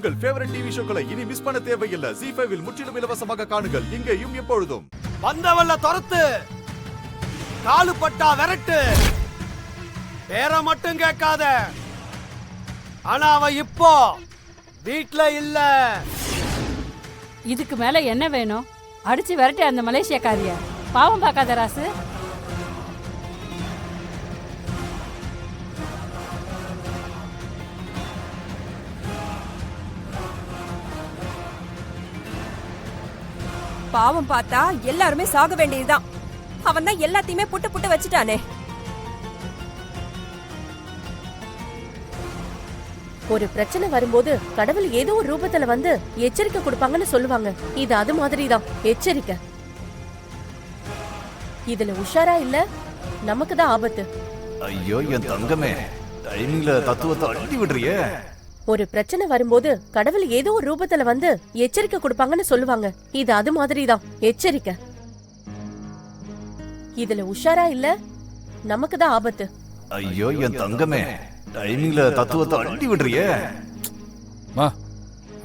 உங்கள் favourite TV ஷோக்களை இனி miss பண்ண தேவையில்லை. ZEE5 இல் முற்றிலும் இலவசமாக காணுங்கள். இங்கேயும் எப்பொழுதும். வந்தவல்ல துரத்து, காலு பட்டா விரட்டு, பேரை மட்டும் கேட்காத. ஆனா அவ இப்போ வீட்ல இல்ல. இதுக்கு மேல என்ன வேணும்? அடிச்சு விரட்டி அந்த மலேசியக்காரிய. பாவம் பார்க்காத ராசு. பாவம் பார்த்தா எல்லாருமே சாக வேண்டியதுதான். அவன் தான் எல்லாத்தையுமே புட்டு புட்டு வச்சுட்டானே. ஒரு பிரச்சனை வரும்போது கடவுள் ஏதோ ஒரு ரூபத்துல வந்து எச்சரிக்கை கொடுப்பாங்கன்னு சொல்லுவாங்க. இது அது மாதிரிதான் எச்சரிக்கை. இதுல உஷாரா இல்ல, நமக்கு தான் ஆபத்து. ஐயோ என் தங்கமே, டைமிங்ல தத்துவத்தை அள்ளி விடுறியே. ஒரு பிரச்சனை வரும்போது கடவுள் ஏதோ ஒரு ரூபத்துல வந்து எச்சரிக்கை கொடுப்பாங்கன்னு சொல்லுவாங்க. இது அது மாதிரிதான் எச்சரிக்கை. இதுல உஷாரா இல்ல, நமக்கு தான் ஆபத்து. ஐயோ என் தங்கமே, டைமிங்ல தத்துவத்தை அள்ளி விடுறியே. மா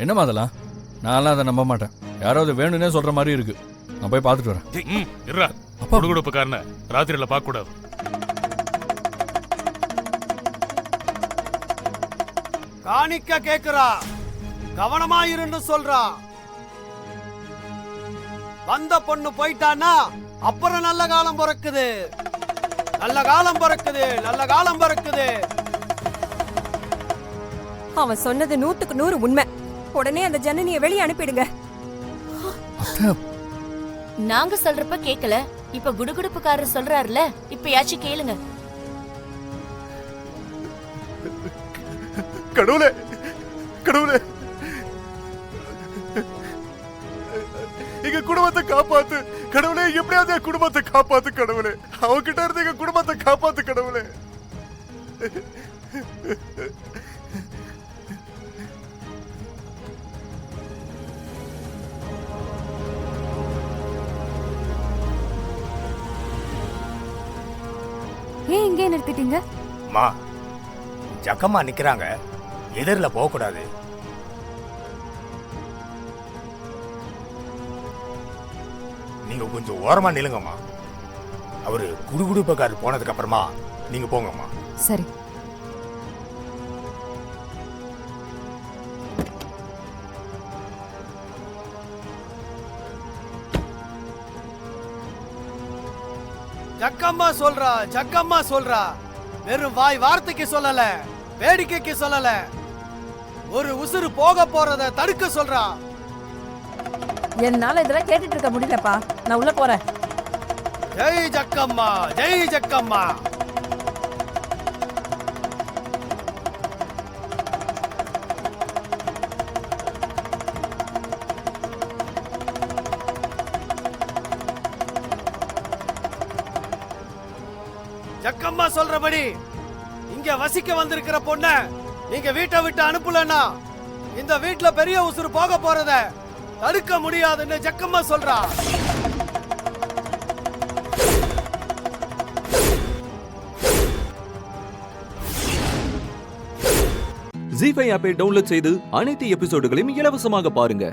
என்னமா அதெல்லாம்? நான்லாம் அதை நம்ப மாட்டேன். யாராவது வேணும்னே சொல்ற மாதிரி இருக்கு. நான் போய் பார்த்துட்டு வரேன். இருடா, அப்பா குடுகுடுப்புக்காரன ராத்திரியில பார்க்க கூடாது. காணிக்க கேக்குறா, கவனமா இருன்னு சொல்றா. வந்த பொண்ணு போயிட்டானா அப்புறம் நல்ல காலம் பிறக்குது, நல்ல காலம் பிறக்குது, நல்ல காலம் பிறக்குது. அவன் சொன்னது 100க்கு 100 உண்மை. உடனே அந்த ஜனனியை வெளியே அனுப்பிடுங்க. நாங்க சொல்றப்ப கேக்கல, இப்ப குடுகுடுப்புக்காரர் சொல்றாருல, இப்பயாச்சும் கேளுங்க. கடவுளே, கடவுளே, எங்க குடும்பத்தை காப்பாத்து கடவுளே. எப்படியாவது என் குடும்பத்தை காப்பாத்து கடவுளே. அவகிட்ட இருந்து எங்க குடும்பத்தை காப்பாத்து கடவுளே. ஏன் இங்கே நிறுத்திட்டீங்க? மா, ஜக்கம்மா நிக்கிறாங்க, எதிரில போக கூடாது. நீங்க கொஞ்சம் ஓரமா நிலுங்கம்மா. அவரு குடுகுடுப்பக்காரர் போனதுக்கு அப்புறமா நீங்க போங்கம்மா. சரி. ஜக்கம்மா சொல்றா, ஜக்கம்மா சொல்றா. வெறும் வாய் வார்த்தைக்கு சொல்லல, வேடிக்கைக்கு சொல்லல. ஒரு உசுறு போக போறத தடுக்க சொல்றா. என்னால இதெல்லாம் கேட்டுட்டு இருக்க முடியலப்பா. நான் உள்ள போறேன். ஜெய் ஜக்கம்மா, ஜெய் ஜக்கம்மா. ஜக்கம்மா சொல்றபடி இங்க வசிக்க வந்திருக்கிற பொண்ண நீங்க வீட்டை விட்டு அனுப்பலன்னா இந்த வீட்டுல பெரிய உசுறு போக போறத தடுக்க முடியாதுன்னு ஜக்கம்மா சொல்றா. ZEE5 ஆப்பை டவுன்லோட் செய்து அனைத்து எபிசோடுகளையும் இலவசமாக பாருங்க.